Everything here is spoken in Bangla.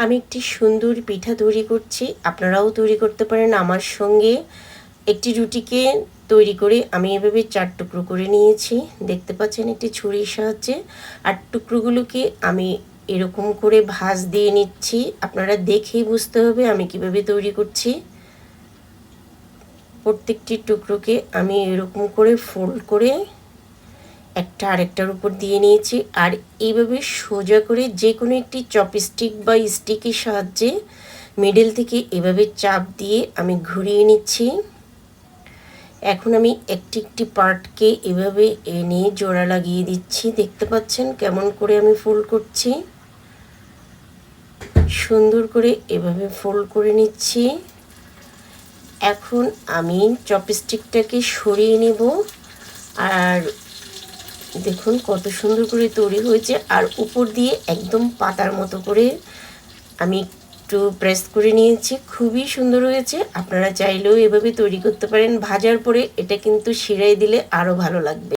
আমি একটি সুন্দর পিঠা তৈরি করছি, আপনারাও তৈরি করতে পারেন আমার সঙ্গে। একটি রুটিকে তৈরি করে আমি এভাবে 4 টুকরো করে নিয়েছি, দেখতে পাচ্ছেন একটি ছুরির সাহায্যে। আর টুকরোগুলোকে আমি এরকম করে ভাঁজ দিয়ে নিচ্ছি, আপনারা দেখেই বুঝতে হবে আমি কিভাবে তৈরি করছি। প্রত্যেকটি টুকরোকে আমি এরকম করে ফোল্ড করে একটা আরেকটার উপর দিয়ে নিয়েছি। আর এইভাবে সোজা করে যে কোনো একটি চপস্টিক বা স্টিকের সাহায্যে মিডল থেকে এভাবে চাপ দিয়ে আমি ঘুরিয়ে নিচ্ছি। এখন আমি একটি একটি পার্টকে এভাবে এনে জোড়া লাগিয়ে দিচ্ছি, দেখতে পাচ্ছেন কেমন করে আমি ফোল্ড করছি। সুন্দর করে এভাবে ফোল্ড করে নিচ্ছি। এখন আমি চপস্টিকটাকে সরিয়ে নেব। আর দেখুন কত সুন্দর করে তৈরি হয়েছে। আর উপর দিয়ে একদম পাতার মতো করে আমি একটু প্রেস করে নিয়েছি, খুবই সুন্দর হয়েছে। আপনারা চাইলেও এভাবে তৈরি করতে পারেন। ভাজার পরে এটা কিন্তু শিরায় দিলে আরও ভালো লাগবে।